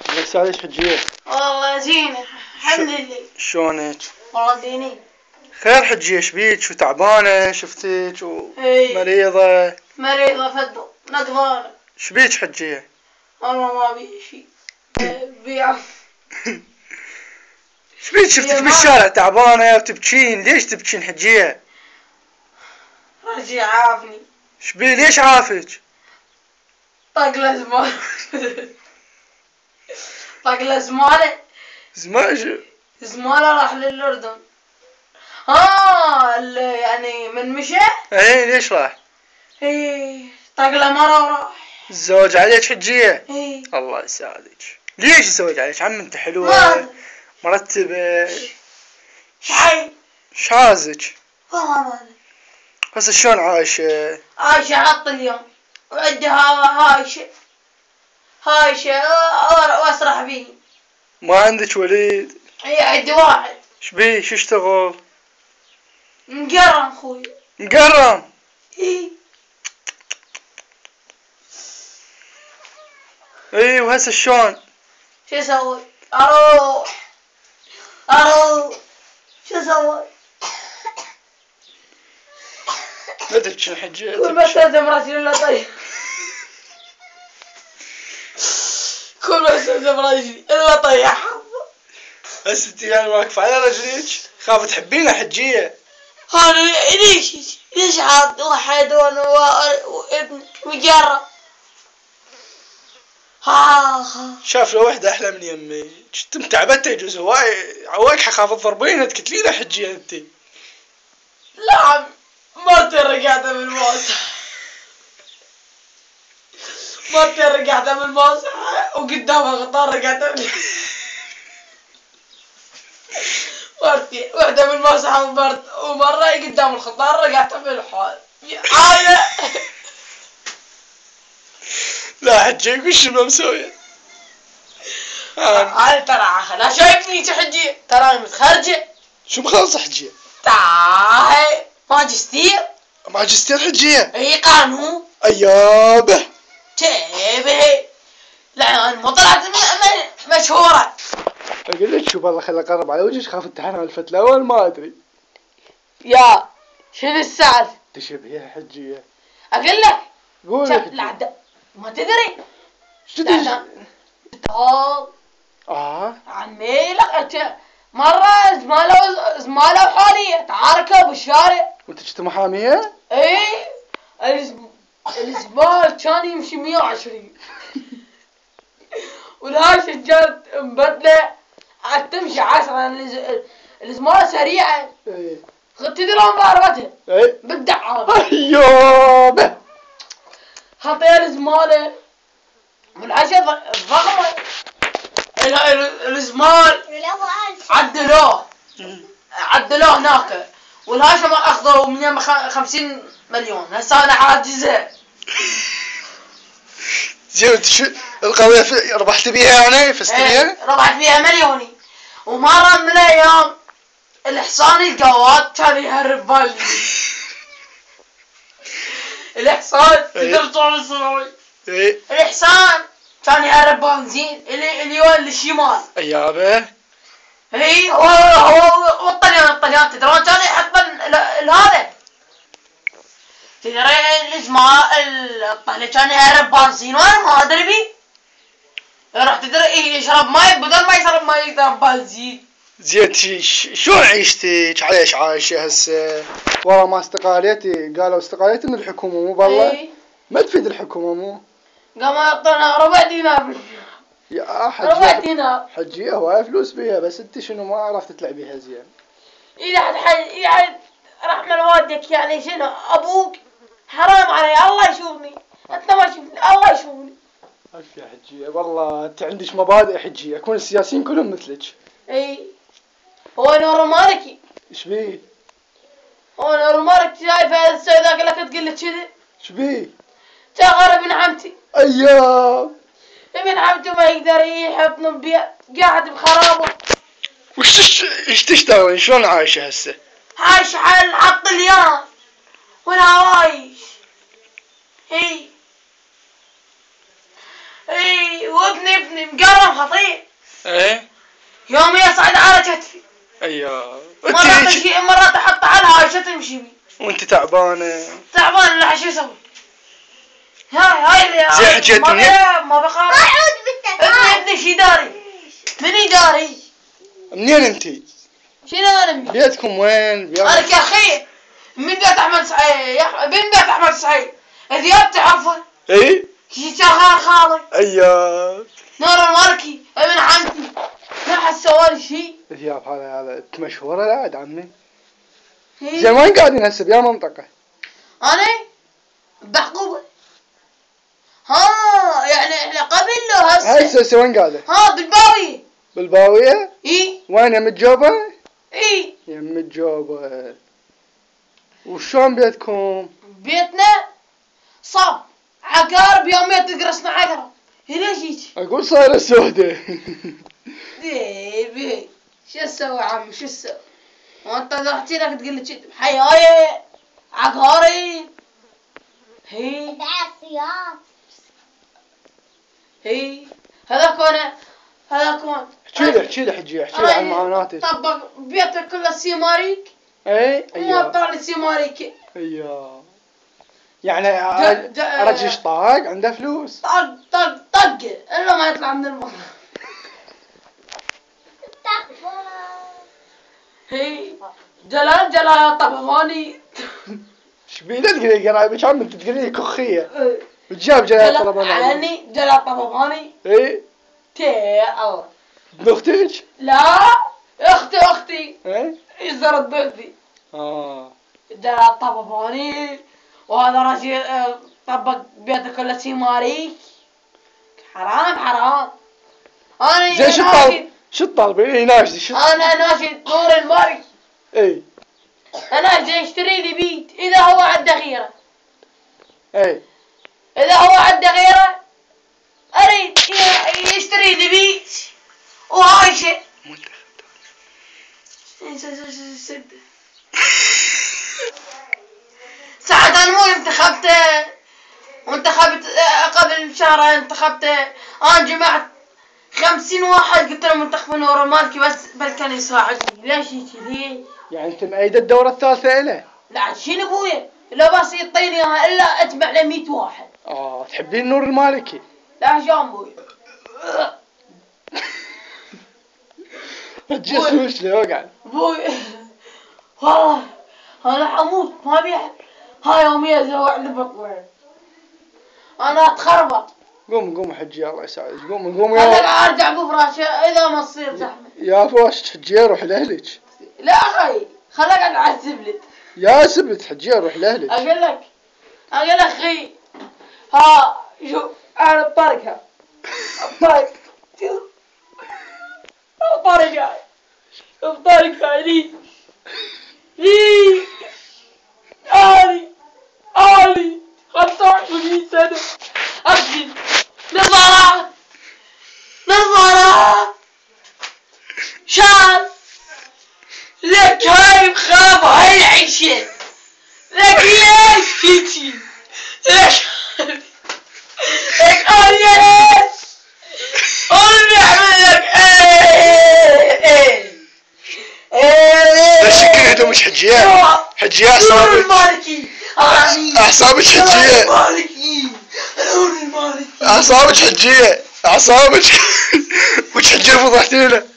الله يسعدك حجية. والله زينة الحمد لله. شلونك؟ والله زينين. خير حجية، ايش بيك؟ شو تعبانة شفتك ومريضة؟ مريضة فدو نقضانة. ايش بيك حجية؟ والله ما بي شي. بيع. ايش بيك شفتك بالشارع تعبانة وتبكين؟ ليش تبكين حجية؟ رجي عافني. ايش بي ليش عافك؟ طق الازمال. طق الازمالة. زمالة راح للأردن. يعني من مشى؟ ايه ليش راح؟ ايه طق له مرة وراح. تزوج عليك حجية؟ ايه الله يساعدك. ليش يزوج عليك؟ عم انت حلوة مرتبة. شازك؟ والله ما ادري. هسه شلون عايشة؟ عايشة عط اليوم وعندها هايشة واسرح بيه. ما عندك وليد؟ هي عندي واحد. ايش بيه؟ شو يشتغل؟ مقرم خوي. مقرم؟ ايه. ايه وهسه شلون؟ شو اسوي؟ اروح شو اسوي؟ لا تبكي حجي. كل ما استخدم راسي الا طيح. كل ما استخدم راسي الا طيح. هسه انتي يعني واقفة على رجليك؟ خاف تحبينه حجية. انا ليش عاد واحد وابن مجرب. شاف له وحدة أحلى من يمي. انت تعبتي يجوز هواي عواك خاف تضربينه تقتلينه حجية انتي. لا عم مرتي رجعتها من الموسع. مرتي رجعتها من الموسع وقدامها غطار رجعتها من مرتي واحدة من الموسع ومرة قدام الخطار رجعتها في الحال. عاية. لا حجي وش ما مسوية؟ هاي ترى لا شايفني تحجي ترى متخرجة. شو مخلصة حجية؟ تعال ماجستير. ماجستير حجية؟ اي قانون. ايابه تبه. لا انا ما طلعت مشهورة. اقول لك شو بالله خلي اقرب على وجهك خاف امتحنها الفتلة اول ما ادري. يا شنو السالفة؟ تشبهيها حجية. اقول لك قولي لا ما تدري شو تدري؟ عمي لك مرة زمالة وحالية تعاركوا بالشارع. وانت كنت محامية؟ ايه الزبال كان يمشي 120 والهاي شجرت مبدلة عاد تمشي 10. الزمالة سريعة. ايه تدري وين ضربتها؟ ايه بالدعامة. ايوه خطير الزمالة والعشا ضخمة. الزمال عدلوه هناك والهاشم اخذوا من 50 مليون. هسه انا عاجزه. زين شو القضية ربحت بيها يعني فزت بيها؟ ربحت بيها مليوني. ومرة من الايام الحصان القواد كان يهرب بالي. الحصان تقدر شلون يسوي؟ الحصان كان يهرب بنزين اليوم للشمال. ايابه اي هو والطليان تدرون كان يحطن هذا. تدري الطلي كان يهرب بنزين وانا ما ادري بيه. يروح تدري يشرب ماي بدل ما يشرب ماي يشرب بنزين. زين شلون عيشتك؟ عايش عايشة هسه ورا ما استقاليتي؟ قالوا استقاليتي من الحكومة مو بالله؟ ما تفيد الحكومة مو؟ قاموا يعطونا ربع دينار. يا حجي ربع دينار. حجي هواي فلوس بيها بس انت شنو ما عرفت تلعبيها زين. يعني رحمة والدك يعني شنو ابوك حرام علي الله يشوفني. انت ما تشوفني الله يشوفني. اف يا حجية والله انت عندك مبادئ حجية. يكون السياسيين كلهم مثلك. اي هو نور مالكي. ايش بيه؟ هو نور مالك شايفه السوداء لك تقول لك كذي. ايش بيه؟ شغل ابن عمتي. ايام ابن عمته ما يقدر يحط بيت قاعد بخرابه. ايش تشتغل؟ شلون عايشة هسه؟ عايش على الطليان والهوايش. اي وابني مقرم خطير. ايه يوم يصعد على كتفي. ايوه مرات احط على هاي تمشي بي. وانت تعبانه. تعبان لا شو اسوي؟ هاي اللي زين حكيت ما بخاف. اعود بالتكات. ابني شي داري. من يداري؟ منين انتي؟ شنو انا؟ بيتكم وين؟ انا يا اخي من بيت احمد سعيد من بيت احمد سعيد. ذياب تعرفه؟ اي شي شغال خالي. ايوه نور المالكي ابن عمتي. ما حد سوالي شي. ذياب هذا انت مشهوره لا عاد عمي. زين وين قاعدين هسه بيا منطقه؟ انا بعقوبه. ها يعني احنا قبل له هسه وين قاعده؟ ها بالباوية. بالباويه؟ اي وين يم الجوبه؟ اي يم الجوبه. وشلون بيتكم؟ بيتنا صاب عقارب يومين تقرصنا عقرب. ليش هيك؟ اقول صايره سودة. بي شو اسوي عمي شو اسوي؟ وانت رحتي لك تقول لي كذي حيايه عقارب. هي العصيات. هي هذاك كون احكي لي حجي احكي لي عن معاناتك. طبق بيتك كله سيماريك. اي ما ايوه طلع لي سيماريك. ايوه يعني رجل طاق عنده فلوس. طق الا ما يطلع من المطبخ. هي جلال طبعاني. شبيله تقولي قرايبك عم انت تقولي لي كخيه. وجاب جلال طبعاني. يعني جلال طبعاني. اي تي الله. ابن اختك؟ لا اختي. اي يزرد بلدي. جلال طبعاني. وهذا رجل طبق بيته كله سيماريك. حرام. انا زين شو الطالبين؟ اي ناشدي شو؟ انا ناشد نور المالكي. اي انا جاي اشتري لي بيت اذا هو عنده غيره. اي اذا هو عنده غيره اريد يشتري لي بيت وهاي شيء. ساعد انا مو انتخبت قبل شهر انتخبت. انا جمعت 50 واحد قلت لهم انتخبوا نور المالكي بس كان يساعدني. ليش كذي؟ يعني انت مأيد الدورة الثالثة له؟ لا شنو ابويا؟ لا بس يعطيني اياها الا اتبع له 100 واحد. تحبين نور المالكي؟ لا شلون ابويا؟ تجسوس لي اقعد. ابويا والله انا حموت ما بيح. هاي يوميا زوع لي بطوين. انا اتخربط. قوم حجي الله يساعدك. قوم انا ارجع بفراشي اذا ما تصير زحمه. يا فواش حجي روح لاهلك. لا اخي خليك اقعد على الزبلت. يا سبت حجي روح لاهلك. اقول لك اخي ها شوف انا بطارقها بطارق هاي لي آلي 25 سنة أسجل نظارات شال لك هاي بخاف هاي العيشة لك ليش هيجي ليش لك آلي قولي أعمل لك بس كده مش حجية أعصابك أعصابك حجية أعصابك حجية أعصابك وش حجية فضحتينا.